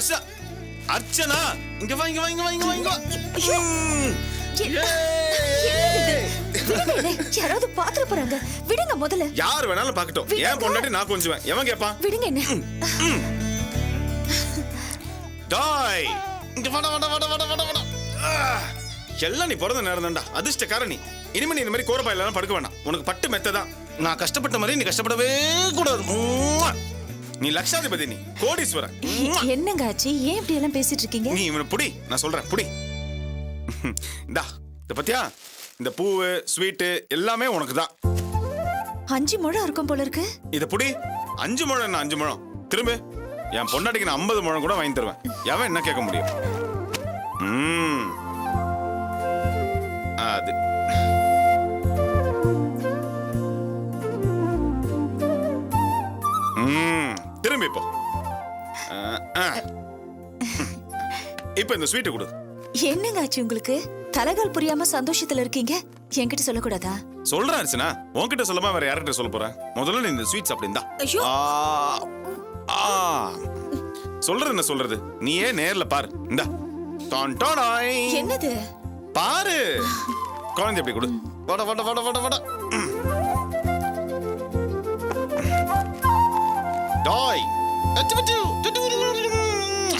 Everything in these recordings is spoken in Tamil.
அர்ச்சனா அர்ச்சனா இங்க வா இங்க வா இங்க வா இங்க வா இங்க வா. யாராவது பாத்துட்டு போறாங்க, விடுங்க முதல்ல. யார் வேணாலும் பாக்கட்டும், ஏன் பொண்டாட்டி நான் கொஞ்சுவேன், எவன் கேட்பான்? விடுங்க என்ன. டாய் இங்க வாடா வாடா வாடா வாடா வாடா வாடா. எல்லாம் நீ பிறந்த நேரம் தான்டா, அதிர்ஷ்டக்காரன் நீ. இனிமே நீ இந்த மாதிரி கோரப்பாயிலாம் படுக்க வேண்டாம், உனக்கு பட்டு மெத்ததான். நான் கஷ்டப்பட்ட மாதிரி நீ கஷ்டப்படவே கூடாது. நீ லட்சாதிபதி, நீ கோடீஸ்வரன். என்னங்க ஆச்சு, ஏன் இப்படி எல்லாம் பேசிட்டு இருக்கீங்க? நீ இவனை புடி, நான் சொல்றேன் புடி. இந்தா இத பத்தியா, இந்த பூவு ஸ்வீட்டு எல்லாமே உனக்கு தான். 5 முழம் இருக்கும் போல இருக்கு. இத புடி. 5 முழம் என்ன 5 முழம், திரும்ப என் பொண்டாட்டிக்கு நான் 50 முழம் கூட வாங்கி தருவேன். எவன் என்ன கேட்க முடியும்? அது திரும்பி இப்போ இப்ப இந்த ஸ்வீட் கொடு. என்னங்க ஆச்சு உங்களுக்கு? தலைகால் புரியாம சந்தோஷத்துல இருக்கீங்க, என்கிட்ட சொல்லக்கூடாதா? சொல்றேன் அர்ச்சனா, உன்கிட்ட சொல்லாம வேற யார்கிட்ட சொல்ல போறேன்? முதல்ல நீ இந்த ஸ்வீட்ஸ் அப்படி இருந்தா. சொல்றது என்ன சொல்றது, நீயே நேர்ல பாரு. இந்தா டான்டாடாய். என்னது பாரு, குழந்தை எப்படி கொடு. வட வட வட வட வட. டாய்.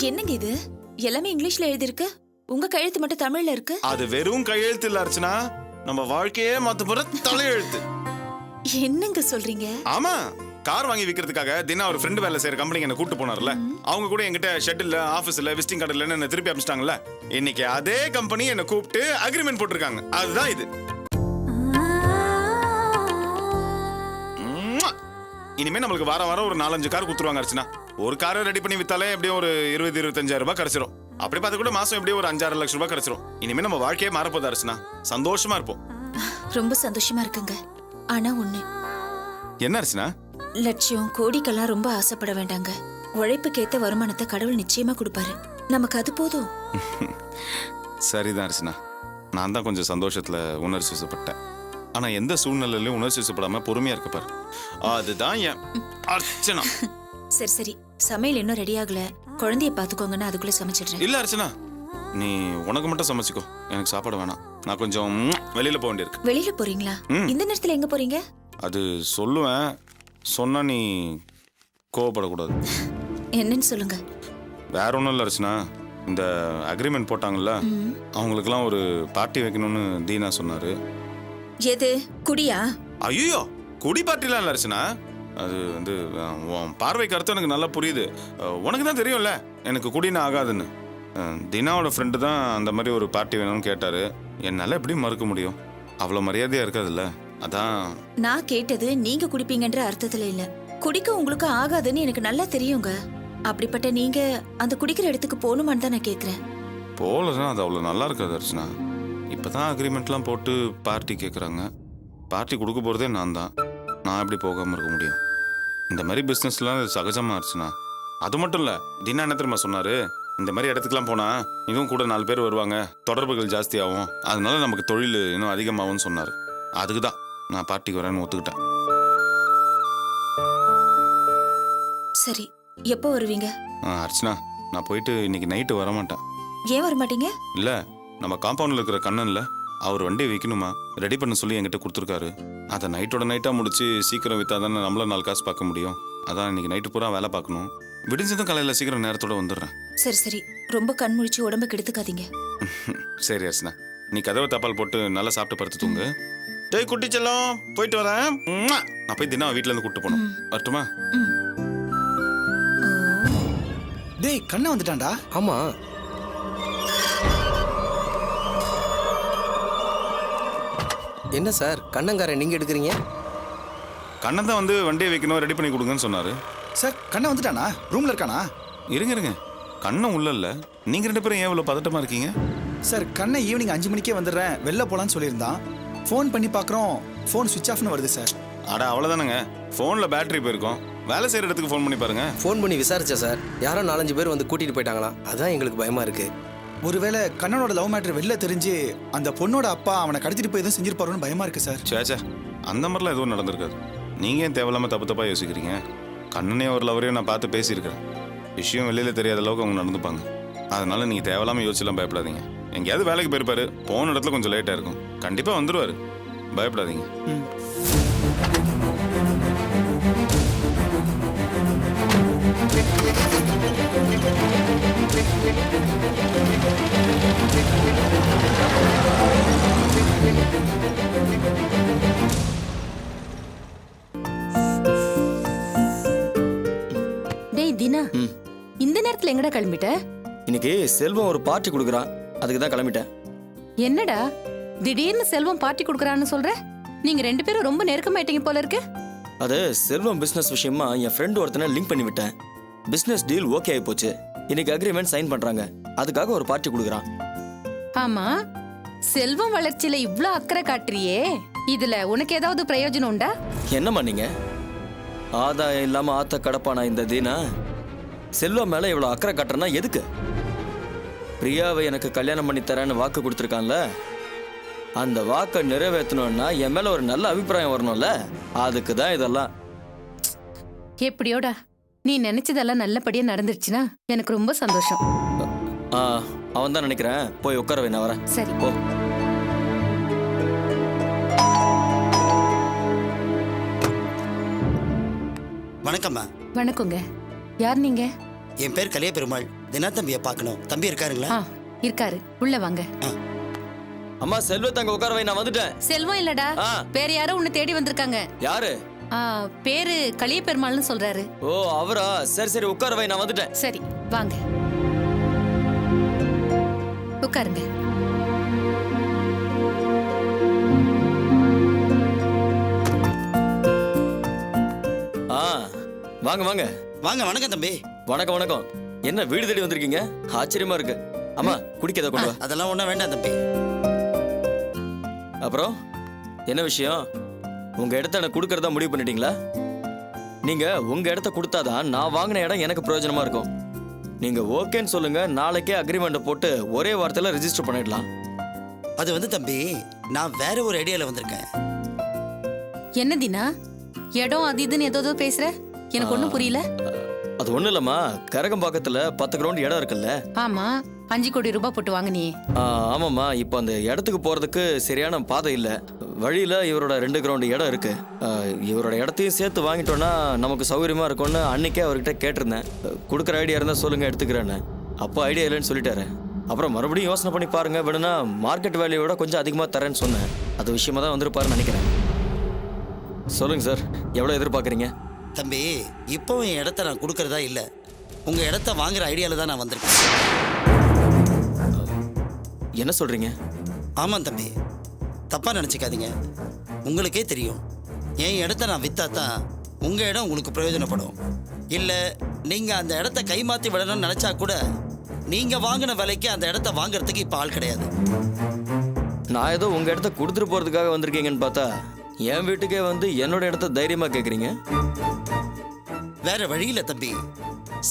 என்னங்க இது? எல்லாமே இங்கிலீஷ்ல எழுதி இருக்கு, உங்க கையெழுத்து மட்டும் தமிழ்ல இருக்கு. அது வெறும் கையெழுத்து இல்ல அர்ச்சனா, நம்ம வாழ்க்கையே மாத்த போற தலையெழுத்து. என்னங்க சொல்றீங்க? ஆமா, கார் வாங்கி விக்கிறதுக்காக தினம் ஒரு ஃப்ரெண்ட் வேலை செய்யற கம்பெனிக்கு என்ன கூட்டு போனார்ல, அவங்க கூட என்கிட்ட ஷெட்ல ஆபீஸ்ல விசிட்டிங் கார்டு இல்லன்னு என்ன திருப்பி அனுப்பிச்சிட்டாங்கல்ல. இன்னைக்கு அதே கம்பெனி என்ன கூப்பிட்டு அக்ரிமெண்ட் போட்டிருக்காங்க. அதுதான் இது. இனிமே நம்மளுக்கு வாரம் வாரம் ஒரு 4-5 கார் குடுத்துருவாங்க அர்ச்சனா. ஒரு காரை ரெடி பண்ணி வித்தாலே எப்படியும் ஒரு 20-25,000 ரூபாய் கிடைச்சிரும். அப்படி பார்த்து கூட மாசம் எப்படியும் ஒரு 5-6 லட்சம் ரூபாய் கிடைச்சிரும். இனிமே நம்ம வாழ்க்கையே மாறப்போகுது அர்ச்சனா, சந்தோஷமா இருப்போம். ரொம்ப சந்தோஷமா இருக்குங்க. ஆனா ஒண்ணு. என்ன அர்ச்சனா? லட்சம் கோடிக்கெல்லாம் ரொம்ப ஆசைப்பட வேண்டாங்க. உழைப்புக்கேத்த வருமானத்தை கடவுள் நிச்சயமா கொடுப்பாரு, நமக்கு அது போதும். சரிதான் அர்ச்சனா, நான் தான் கொஞ்சம் சந்தோஷத்துல உணர்ச்சி வசப்பட்டேன். ஆனா எந்த சூழ்நிலையிலும் உணர்ச்சி வசப்படாம பொறுமையா இருக்க பாரு, அதுதான் என் அர்ச்சனா. சரி சரி, சமையல் இன்னும் ரெடி ஆகல, குழந்தைய பாத்துக்கோங்கன்னு அதுக்குள்ள சமைச்சிடுறேன். இல்ல அர்ச்சனா, நீ உனக்கு மட்டும் சமைச்சுக்கோ, எனக்கு சாப்பாடு வேணாம். நான் கொஞ்சம் வெளியில போக வேண்டியிருக்கு. வெளியில போறீங்களா? இந்த நேரத்துல எங்க போறீங்க? அது சொல்லுவேன், சொன்னா நீ கோவப்படக்கூடாது. என்னன்னு சொல்லுங்க. வேற ஒன்றும் இல்லை அர்ச்சனா, இந்த அக்ரிமெண்ட் போட்டாங்கல்ல, அவங்களுக்குலாம் ஒரு பார்ட்டி வைக்கணும்னு தீனா சொன்னாரு. எது, குடியா? ஐயோ, குடி பார்ட்டிலாம் இல்லை அர்ச்சனா. அது வந்து உன் பார்வைக்கு அர்த்தம் எனக்கு நல்லா புரியுது. உனக்கு தான் தெரியும்ல எனக்கு குடினா ஆகாதுன்னு. தீனாவோட ஃப்ரெண்டு தான் அந்த மாதிரி ஒரு பார்ட்டி வேணும்னு கேட்டாரு. என்னால் எப்படி மறுக்க முடியும்? அவ்வளோ மரியாதையாக இருக்காதுல்ல, அதான். நான் கேட்டது நீங்க குடிப்பீங்கன்ற அர்த்தத்துல இல்ல, குடிக்க உங்களுக்கு ஆகாதுன்னு எனக்கு நல்லா தெரியுங்க. அப்படிப்பட்ட நீங்க அந்த குடிக்கிற இடத்துக்கு போகணுமான்னு தான் நான் கேட்குறேன். போகலதான் அது அவ்வளோ நல்லா இருக்காது அர்ச்சனா. இப்போதான் அக்ரிமெண்ட்லாம் போட்டு பார்ட்டி கேட்குறாங்க. பார்ட்டி கொடுக்க போகிறதே நான் தான். நான் எப்படி போகாமல் இருக்க முடியும்? இந்த மாதிரி பிஸ்னஸ்லாம் சகஜமாக அர்ச்சனா. அது மட்டும் இல்லை, தினா என்ன தெரியுமா சொன்னார், இந்த மாதிரி இடத்துக்குலாம் போனால் இன்னும் கூட 4 பேர் வருவாங்க, தொடர்புகள் ஜாஸ்தியாகும், அதனால நமக்கு தொழில் இன்னும் அதிகமாகும்னு சொன்னார். அதுக்கு தான் நான் பார்ட்டிக்கு வரேன்னு ஒத்துக்கிட்டேன். சரி, எப்போ வருவீங்க? அர்ச்சனா, நான் போயிட்டு இன்னைக்கு நைட்டு வரமாட்டேன். ஏன் வர மாட்டீங்க? இல்லை, நம்ம காம்பவுண்டில் இருக்கிற கண்ணன்ல அவர் வண்டியை விற்கணுமா, ரெடி பண்ண சொல்லி என்கிட்ட கொடுத்துருக்காரு. அதை நைட்டோட நைட்டாக முடிச்சு சீக்கிரம் விற்றா தானே நம்மளால 4 காசு பார்க்க முடியும். அதான் இன்னைக்கு நைட்டு பூரா வேலை பார்க்கணும். விடிஞ்சதும் காலையில் சீக்கிரம் நேரத்தோட வந்துடுறேன். சரி சரி, ரொம்ப கண் முழிச்சு உடம்பு கெடுத்துக்காதீங்க. சரி அர்ச்சனா, நீ கதவை தாப்பால் போட்டு நல்லா சாப்பிட்டு படுத்து தூங்கு. டேய் குட்டி செல்லம், போயிட்டு வரேன். நான் போய் தினம் வீட்டிலேருந்து கூப்பிட்டு போகணும். வரட்டுமா? டேய், கண்ணை வந்துட்டான்டா. ஆமா, என்ன சார் கண்ணங்காரன் நீங்க எடுக்கிறீங்க? கண்ணன் தான் வந்து வண்டியை வைக்கணும், ரெடி பண்ணி கொடுங்கன்னு சொன்னாரு. சார், கண்ணை வந்துட்டானா? ரூம்ல இருக்கானா? இருங்க, கண்ணன் உள்ள இல்ல. நீங்க 2 பேரும் ஏன் இவ்வளவு பதட்டமா இருக்கீங்க? சார், கண்ணை ஈவினிங் 5 மணிக்கே வந்துடுறேன், வெளில போலான்னு சொல்லியிருந்தான். ஃபோன் பண்ணி பார்க்குறோம், ஃபோன் சுவிட்ச் ஆஃப்னு வருது சார். அட அவ்வளோதானுங்க, ஃபோனில் பேட்டரி போயிருக்கோம். வேலை செய்கிற இடத்துக்கு ஃபோன் பண்ணி பாருங்க. ஃபோன் பண்ணி விசாரிச்சேன் சார், யாரோ 4-5 பேர் வந்து கூட்டிகிட்டு போயிட்டாங்களாம். அதான் எங்களுக்கு பயமாக இருக்கு. ஒருவேளை கண்ணனோட லவ் மேட்டர் வெளில தெரிஞ்சு அந்த பொண்ணோட அப்பா அவனை கடத்திட்டு போய் எதுவும் செஞ்சிருப்பாருன்னு பயமா இருக்கு சார். சேச்சா, அந்த மாதிரிலாம் எதுவும் நடந்திருக்காது. நீங்கள் ஏன் தேவையில்லாமல் தப்பு தப்பாக யோசிக்கிறீங்க? கண்ணனையும் ஒரு லவரையும் நான் பார்த்து பேசியிருக்கிறேன். விஷயம் வெளியில் தெரியாத அளவுக்கு அவங்க நடந்துப்பாங்க. அதனால நீங்கள் தேவையில்லாமல் யோசிச்சுலாம் பயப்படாதீங்க. எங்கேயாவது வேலைக்கு போயிருப்பாரு, போன இடத்துல கொஞ்சம் லேட்டாக இருக்கும். கண்டிப்பாக வந்துடுவார், பயப்படாதீங்க. ம். டேய் தினா, ம். இந்த நேரத்துல எங்கடா கிளம்பிட்ட? இன்னைக்கு செல்வம் ஒரு பார்ட்டி கொடுக்குறான், அதுக்கு தான் கிளம்பிட்டேன். என்னடா திடீர்னு செல்வம் பார்ட்டி கொடுக்கறான்னு சொல்ற? நீங்க ரெண்டு பேரும் ரொம்ப நெருக்கமாயிட்டீங்க போல இருக்கு. அது செல்வம் பிஸ்னஸ் விஷயமா என் ஃப்ரெண்ட் ஒருத்தனை லிங்க் பண்ணி விட்டேன். பிஸ்னஸ் டீல் ஓகே ஆகி போச்சு. இன்னைக்கு அக்ரிமெண்ட் சைன் பண்றாங்க, அதுக்காக ஒரு பார்ட்டி கொடுக்குறான். ஆமா, செல்வம் வளர்ச்சியில இவ்ளோ அக்கறை காட்டுறியே, இதுல உனக்கு ஏதாவது பிரயோஜனம் உண்டா? என்னம்மா நீங்க ஆதாயம் இல்லாம ஆத்த கடப்பானா இந்த தீனா? செல்வம் மேல இவ்வளவு அக்கறை காட்டுறனா எதுக்கு? பிரியாவை எனக்கு கல்யாணம் பண்ணி தரேன்னு வாக்கு கொடுத்துருக்கான்ல, அந்த வாக்கை நிறைவேற்றணும்னா என் மேல ஒரு நல்ல அபிப்பிராயம் வரணும்ல, அதுக்கு தான் இதெல்லாம். எப்படியோடா, நீ நினைச்சதெல்லாம் நல்லபடியா நடந்துருச்சுன்னா எனக்கு ரொம்ப சந்தோஷம். அவன் தான் நினைக்கிறேன். போய் உட்கார வை, நான் வரேன். சரி. ஓ. வணக்கம்மா. வணக்கங்க. யார் நீங்க? என் பேர் கலிய பெருமாள். தினா தம்பியை பார்க்கணும். தம்பி இருக்காருங்களா? இருக்காரு, உள்ள வாங்க. அம்மா செல்வத்தை அங்க உட்கார வை, நான் வந்துட்டேன். செல்வம் இல்லடா, வேற யாரோ உன்னை தேடி வந்திருக்காங்க. யாரு? பேரு கலிய பெருமாள்னு சொல்றாரு. ஓ அவரா? சரி சரி, உட்கார வை, நான் வந்துட்டேன். சரி வாங்க, உட்காருங்க. வாங்க வாங்க வாங்க. வணக்கம் தம்பி. வணக்கம் வணக்கம். என்ன வீடு தேடி வந்திருக்கீங்க? ஆச்சரியமா இருக்கு. அம்மா குடிக்க ஏதாவது கொண்டு வா. அதெல்லாம் ஒன்றும் வேண்டாம் தம்பி. அப்புறம் என்ன விஷயம்? உங்க இடத்த எனக்கு கொடுக்கறதா முடிவு பண்ணிட்டீங்களா? நீங்க உங்க இடத்த கொடுத்தாதான் நான் வாங்கின இடம் எனக்கு பிரயோஜனமா இருக்கும். நீங்க ஓகேன்னு சொல்லுங்க, நாளைக்கே அக்ரிமெண்ட் போட்டு ஒரே வாரத்துல ரெஜிஸ்டர் பண்ணிடலாம். அது வந்து தம்பி, நான் வேற ஒரு ஐடியால வந்திருக்கேன். என்ன தினா, இடம் அது இதுன்னு ஏதோ பேசுற? எனக்கு ஒண்ணும் புரியல. அது ஒண்ணு இல்லம்மா, கரகம்பாக்கத்துல 10 கிரவுண்ட் இடம் இருக்குல்ல? ஆமா, 5 கோடி ரூபாய் போட்டு வாங்கினியே. ஆமாம்மா, இப்போ அந்த இடத்துக்கு போறதுக்கு சரியான பாதை இல்லை. வழியில இவரோட 2 கிரவுண்ட் இடம் இருக்கு. இவரோட இடத்தையும் சேர்த்து வாங்கிட்டோம்னா நமக்கு சௌகரியமா இருக்கும்னு அன்னைக்கே அவர்கிட்ட கேட்டிருந்தேன். கொடுக்குற ஐடியா இருந்தா சொல்லுங்க, எடுத்துக்கிறேன்னு. அப்போ ஐடியா இல்லைன்னு சொல்லிட்டாரு. அப்புறம் மறுபடியும் யோசனை பண்ணி பாருங்க, வேணும்னா மார்க்கெட் வேல்யூவோட கொஞ்சம் அதிகமாக தரேன்னு சொன்னேன். அது விஷயமா தான் வந்திருப்பாருன்னு நினைக்கிறேன். சொல்லுங்க சார், எவ்வளோ எதிர்பார்க்குறீங்க? தம்பி, இப்போவும் என் இடத்த நான் கொடுக்கறதா இல்லை, உங்க இடத்த வாங்குற ஐடியால தான் நான் வந்திருக்கேன். என்ன சொல்றீங்க? ஆமாம் தம்பி, தப்பா நினச்சிக்காதீங்க. உங்களுக்கே தெரியும், என் இடத்த நான் வித்தா தான் உங்க இடம் உங்களுக்கு பிரயோஜனப்படும். இல்லை நீங்க அந்த இடத்த கைமாற்றி விடணும்னு நினைச்சா கூட நீங்க வாங்கின விலைக்கு அந்த இடத்த வாங்குறதுக்கு இப்போ ஆள் கிடையாது. நான் ஏதோ உங்க இடத்த கொடுத்துட்டு போறதுக்காக வந்திருக்கீங்கன்னு பார்த்தா என் வீட்டுக்கே வந்து என்னோட இடத்த தைரியமா கேட்குறீங்க. வேற வழியில தம்பி,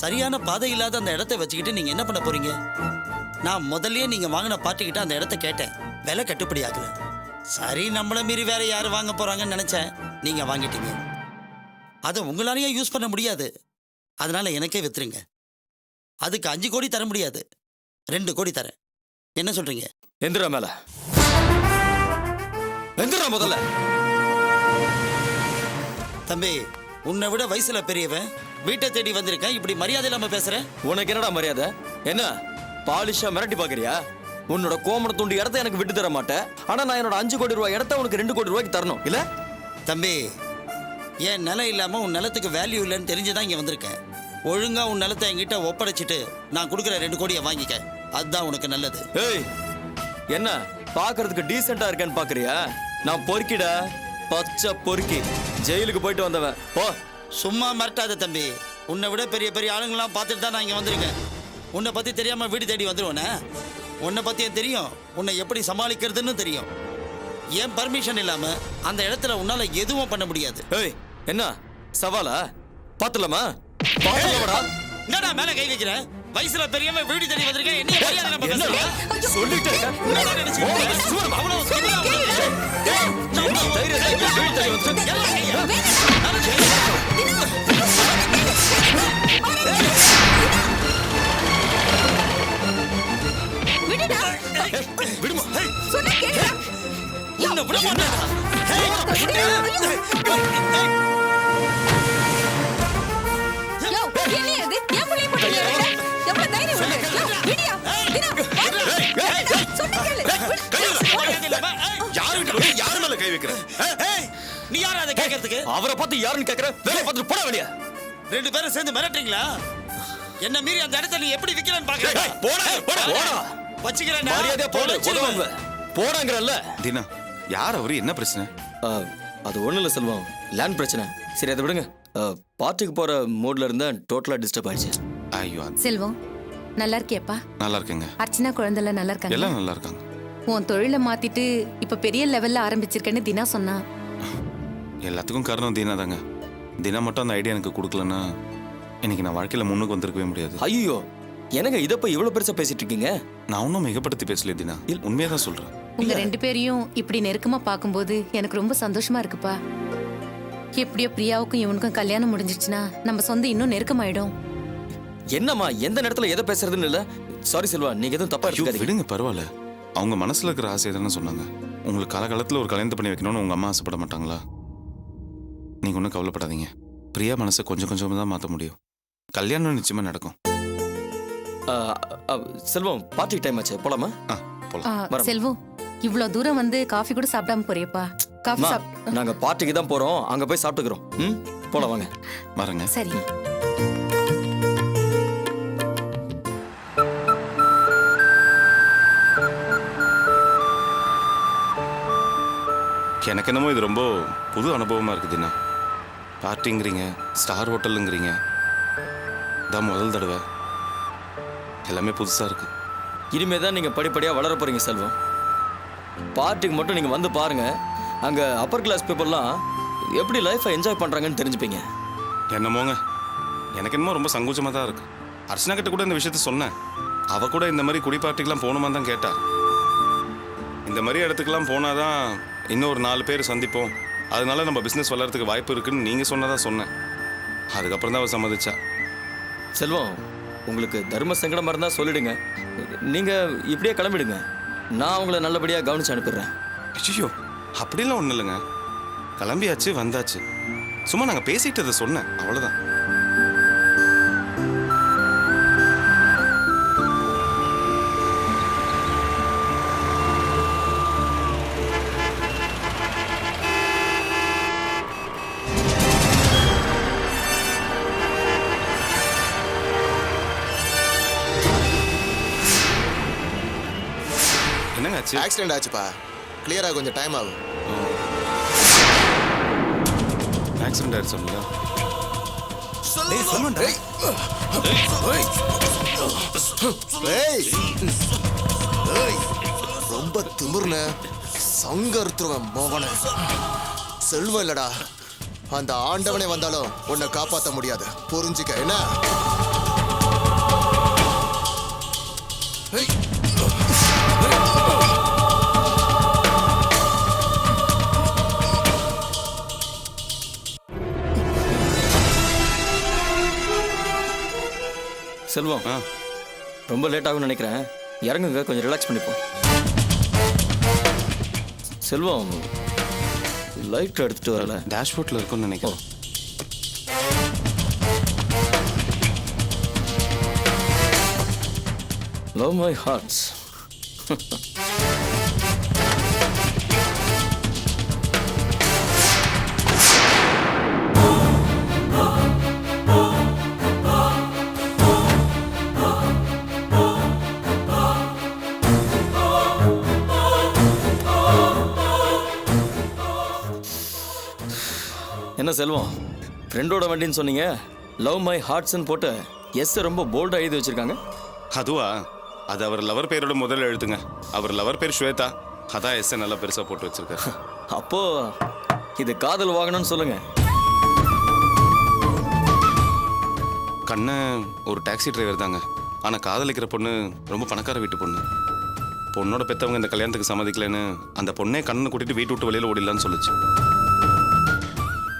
சரியான பாதை இல்லாத அந்த இடத்த வச்சுக்கிட்டு நீங்க என்ன பண்ண போறீங்க? நான் முதல்லயே நீங்க வாங்கின பார்ட்டிக்கிட்ட அந்த இடத்த கேட்டேன், விலை கட்டுப்படி ஆகல. சரி, நம்மளை மீறி வேற யாரு வாங்க போறாங்கன்னு நினைச்சேன், நீங்க வாங்கிட்டீங்க. அதை உங்களாலேயே யூஸ் பண்ண முடியாது, அதனால எனக்கே வித்துருங்க. அதுக்கு 5 கோடி தர முடியாது, 2 கோடி தரேன். என்ன சொல்றீங்க? எந்திரா மேல, எந்திரா முதல்ல. தம்பி, உன்னை விட வயசுல பெரியவன், வீட்டை தேடி வந்திருக்கேன், இப்படி மரியாதை இல்லாம பேசுறேன். உனக்கு என்னடா மரியாதை? என்ன பாலிஷா மிரட்டி பாக்குறியா? உன்னோட கோமண துண்டு இடத்த எனக்கு விட்டு தர மாட்டேன், ஆனா நான் என்னோட 5 கோடி ரூபாய் இடத்த உனக்கு 2 கோடி ரூபாய்க்கு தரணும் இல்ல? தம்பி, என் நிலம் இல்லாம உன் நிலத்துக்கு வேல்யூ இல்லைன்னு தெரிஞ்சுதான் இங்க வந்திருக்கேன். ஒழுங்கா உன் நிலத்தை என்கிட்ட ஒப்படைச்சிட்டு நான் கொடுக்குற 2 கோடியை வாங்கிக்க, அதுதான் உனக்கு நல்லது. ஏய், என்ன பாக்குறதுக்கு டீசெண்டா இருக்கேன்னு பாக்குறியா? நான் பொறுக்கிடா, பச்சை பொறுக்கி, ஜெயிலுக்கு போயிட்டு வந்தவன். போ. சும்மா மிரட்டாத தம்பி, உன்னை விட பெரிய பெரிய ஆளுங்களாம் பார்த்துட்டு தான் நான் இங்க வந்திருக்கேன். உன்னை பத்தி தெரியாம வீடு தேடி வந்துருவேனே? உன்னை பத்தி எனக்கு தெரியும், உன்னை எப்படி சமாளிக்கிறதுன்னு தெரியும். என் பர்மிஷன் இல்லாம அந்த இடத்துல உன்னால எதுவும் பண்ண முடியாது. ஏய், என்ன சவாலா? பாத்துலாமா? பாத்துலாமடா. என்னடா மேல கை வைக்கிறேன்? வயசுல பெரியவன் வீடு தேடி வந்திருக்கேன், என்ன மரியாதை இல்லாம பேசுறீங்க? சொல்லிட்டேன். என்னடா நினைச்சீங்க? அவ்வளவு சொல்லுடா உங்களுக்கு. தைரியம் உன்னை விட மாட்டேன்டா. ஏய், யோ, என்ன இது? என் புள்ளைய போட்டு நீ அடிக்கிற? எவ்வளவு தைரியம் உனக்கு? யோ, விடியா? தினா, வா. சொன்னா கேளு. யாரு மேல கை வைக்கிற? ஏய், நீ யாரா அதை கேட்கறதுக்கு? அவரை பார்த்து யாருன்னு கேட்கற? வேலை பார்த்துட்டு போட வெளியே. 2 பேரும் சேர்ந்து மிரட்டுறீங்களா? என்ன மீறி அந்த இடத்த நீ எப்படி விக்கிறேன்னு பாக்குறீங்க? போடா. வச்சுக்கிறேன்டா. மரியாதையா போடு. வச்சிருவேன். போடாங்கறல்ல. தீனா யார் அவரு, என்ன பிரச்சனை? அது ஒண்ணும் இல்ல செல்வம், லேண்ட் பிரச்சனை. சரி அதை விடுங்க. பார்ட்டிக்கு போற மூட்ல இருந்தா டோட்டலா டிஸ்டர்ப் ஆயிடுச்சு. ஐயோ செல்வம், நல்லா இருக்கியப்பா? நல்லா இருக்கேங்க. அர்ச்சனா குழந்தைல நல்லா இருக்காங்க? எல்லாம் நல்லா இருக்காங்க. உன் தொழிலை மாத்திட்டு இப்ப பெரிய லெவல்ல ஆரம்பிச்சிருக்கேன்னு தினா சொன்னா. எல்லாத்துக்கும் காரணம் தீனா தாங்க. தினா மட்டும் அந்த ஐடியா எனக்கு கொடுக்கலன்னா இன்னைக்கு நான் வாழ்க்கையில முன்னுக்கு வந்திருக்கவே முடியாது. ஐயோ, எனக்கு இதை போய் இவ்வளவு பெருசா பேசிட்டு இருக்கீங்க? நான் ஒன்றும் மிகப்படுத்தி பேசல தீனா, உண்மையா தான் சொல்றேன். உங்க 2 பேரையும் இப்படி நெருக்கமா பார்க்கும்போது எனக்கு ரொம்ப சந்தோஷமா இருக்குப்பா. எப்படியோ பிரியாவுக்கும் இவனுக்கும் கல்யாணம் முடிஞ்சிருச்சுன்னா நம்ம சொந்தம் இன்னும் நெருக்கமாயிடும். என்னம்மா எந்த நேரத்துல எதை பேசுறதுன்னு இல்ல. சாரி செல்வா, நீங்க எதுவும் தப்பா ஐயோ, எடுத்துக்காதீங்க. விடுங்க, பரவாயில்ல. அவங்க மனசுல இருக்கிற ஆசையை தானே சொன்னாங்க. உங்களுக்கு காலகாலத்தில் ஒரு கல்யாணத்தை பண்ணி வைக்கணும்னு உங்க அம்மா ஆசைப்பட மாட்டாங்களா? நீங்க ஒன்றும் கவலைப்படாதீங்க. பிரியா மனசை கொஞ்சம் கொஞ்சமா தான் மாற்ற முடியும். கல்யாணம் நிச்சயமா நடக்கும். செல்வம், பார்ட்டி டைம் ஆச்சு, போலாமா? போலாம். செல்வம், இவ்ளோ தூரம் வந்து காஃபி கூட சாப்பிடாம போறியப்பா. காஃபி அம்மா, சாப்பிட்டு நாங்க பார்ட்டிக்கு தான் போறோம், அங்க போய் சாப்பிட்டுக்கிறோம். போலாம் வாங்க. வரேங்க. சரி. எனக்கு என்னமோ இது ரொம்ப புது அனுபவமா இருக்குதுண்ணா. பார்ட்டிங்கிறீங்க, ஸ்டார் ஹோட்டலுங்கிறீங்க, இதான் முதல் தடவை. எல்லாமே புதுசா இருக்கு. இனிமே தான் நீங்க படிப்படியா வளர போறீங்க செல்வம். பார்ட்டிக்கு மட்டும் நீங்க வந்து பாருங்க, அங்க அப்பர் கிளாஸ் பீப்புள்லாம் எப்படி லைஃபை என்ஜாய் பண்றாங்கன்னு தெரிஞ்சுப்பீங்க. என்னமோங்க, எனக்கு என்னமோ ரொம்ப சங்கோச்சமாக தான் இருக்கு. அர்ச்சனா கிட்ட கூட இந்த விஷயத்த சொன்னேன். அவ கூட இந்த மாதிரி குடி பார்ட்டிக்கெல்லாம் போகணுமா தான் கேட்டா. இந்த மாதிரி இடத்துக்கெல்லாம் போனாதான் இன்னும் ஒரு 4 பேர் சந்திப்போம், அதனால நம்ம பிஸ்னஸ் வளர்றதுக்கு வாய்ப்பு இருக்குன்னு நீங்க சொன்னதான் சொன்னேன். அதுக்கப்புறம் தான் அவ சம்மதிச்சா. செல்வம், உங்களுக்கு தர்ம சங்கடமா இருந்தா சொல்லிடுங்க, நீங்க இப்படியே கிளம்பிடுங்க. நான் உங்களை நல்லபடியா கவனிச்சு அனுப்பிடுறேன். ஐயோ, அப்படிலாம் ஒன்றும் இல்லைங்க. கிளம்பியாச்சு, வந்தாச்சு. சும்மா நாங்கள் பேசிட்டு அதை சொன்னேன், அவ்வளோதான். என்னங்க ஆச்சு? ஆக்சிடென்ட் ஆச்சுப்பா. கிளியரா கொஞ்சம் டைம் ஆகும். ஆக்சிடென்ட் ஆயிடுச்சுங்களா? ரொம்ப திமிர்ல சங்கருத்துவன் மோகன. செல்வம் இல்லடா, அந்த ஆண்டவனே வந்தாலும் உன்னை காப்பாற்ற முடியாது, புரிஞ்சுக்க. என்ன செல்வம், ரொம்ப லேட் ஆகும்னு நினைக்கிறேன், இறங்குங்க, கொஞ்சம் ரிலாக்ஸ் பண்ணிப்போம். செல்வம், லைட் எடுத்துட்டு வரல. டேஷ்போர்ட்ல இருக்கும்னு நினைக்கிறேன். Love my hearts. என்ன செல்வம், ஃப்ரெண்டோட வண்டின்னு சொன்னீங்க, லவ் மை ஹார்ட்ஸ்ன்னு போட்டு எஸ் ரொம்ப போல்டாக எழுதி வச்சிருக்காங்க. அதுவா? அது அவர் லவர் பேரோட முதல் எழுத்துங்க. அவர் லவர் பேர் ஸ்வேதா, அதான் எஸ் நல்லா பெருசா போட்டு வச்சிருக்காரு. அப்போ இது காதல் வாகனம்னு சொல்லுங்க. கண்ணு ஒரு டாக்ஸி டிரைவர் தாங்க. ஆனா காதலிக்கிற பொண்ணு ரொம்ப பணக்கார வீட்டு பொண்ணு. பொண்ணோட பெத்தவங்க இந்த கல்யாணத்துக்கு சம்மதிக்கலைன்னு அந்த பொண்ணே கண்ணை கூட்டிட்டு வீட்டு விட்டு வெளியில ஓடிடலான்னு சொல்லுச்சு.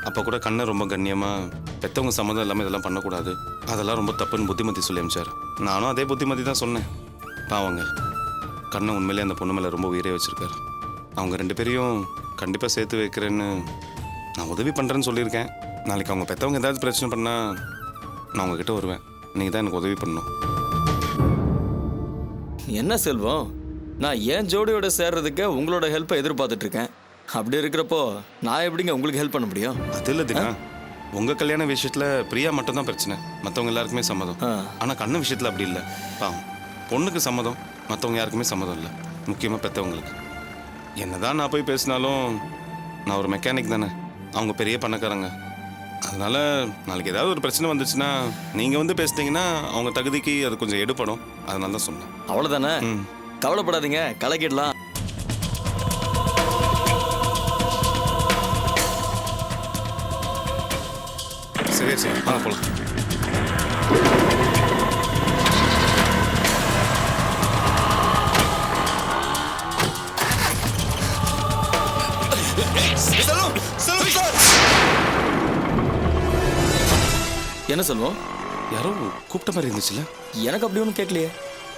அப்போ கூட கண்ணை ரொம்ப கண்ணியமாக பெற்றவங்க சம்மதம் இல்லாமல் இதெல்லாம் பண்ணக்கூடாது, அதெல்லாம் ரொம்ப தப்புன்னு புத்திமதி சொல்லி அமிச்சார். நானும் அதே புத்திமதி தான் சொன்னேன். பாவங்க, கண்ணை உண்மையிலே அந்த பொண்ணு மேலே ரொம்ப உயிரே வச்சிருக்காரு. அவங்க 2 பேரையும் கண்டிப்பாக சேர்த்து வைக்கிறேன்னு நான் உதவி பண்ணுறேன்னு சொல்லியிருக்கேன். நாளைக்கு அவங்க பெற்றவங்க ஏதாவது பிரச்சனை பண்ணால் நான் உங்ககிட்ட வருவேன். நீங்கள் தான் எனக்கு உதவி பண்ணணும். என்ன செல்வம், நான் என் ஜோடியோட சேர்றதுக்கு உங்களோட ஹெல்ப்பை எதிர்பார்த்துட்டு இருக்கேன். அப்படி இருக்கிறப்போ நான் எப்படிங்க உங்களுக்கு ஹெல்ப் பண்ண முடியும்? அது இல்லை தினா, உங்கள் கல்யாண விஷயத்தில் பிரியா மட்டும்தான் பிரச்சனை, மற்றவங்க எல்லாருக்குமே சம்மதம். ஆ. ஆனால் கண்ணு விஷயத்தில் அப்படி இல்லை. பாவம், பொண்ணுக்கு சம்மதம், மற்றவங்க யாருக்குமே சம்மதம் இல்லை, முக்கியமாக பெற்றவங்களுக்கு. என்னதான் நான் போய் பேசினாலும் நான் ஒரு மெக்கானிக் தானே, அவங்க பெரிய பணக்காரங்க. அதனால நாளைக்கு ஏதாவது ஒரு பிரச்சனை வந்துச்சுன்னா நீங்கள் வந்து பேசிட்டீங்கன்னா அவங்க தகுதிக்கு அது கொஞ்சம் எடுப்படும். அதனால தான் சொன்னேன். அவ்வளோதானே, ம். கவலைப்படாதீங்க, கலக்கிடலாம். சரி சரி, வாங்க போகலாம். என்ன செல்வம், யாரோ கூப்பிட்ட மாதிரி இருந்துச்சுல்ல? எனக்கு அப்படி ஒன்றும் கேட்கலையே.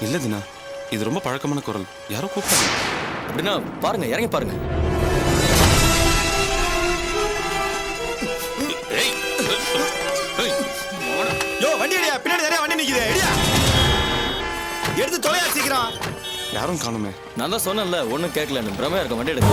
இல்லை தினா, இது ரொம்ப பழக்கமான குரல். யாரோ கூப்பிட்டாங்க. அப்படின்னா பாருங்க, இறங்கி பாருங்க. யோ வண்டி அடியா, பின்னாடி நிறைய வண்டி நிக்குது, அடியா எடுத்து தொலையா சீக்கிரம். யாரும் காணுமே. நான் தான் சொன்னேன்ல, ஒன்றும் கேட்கலன்னு. பிரமையா இருக்க, வண்டி எடுக்க.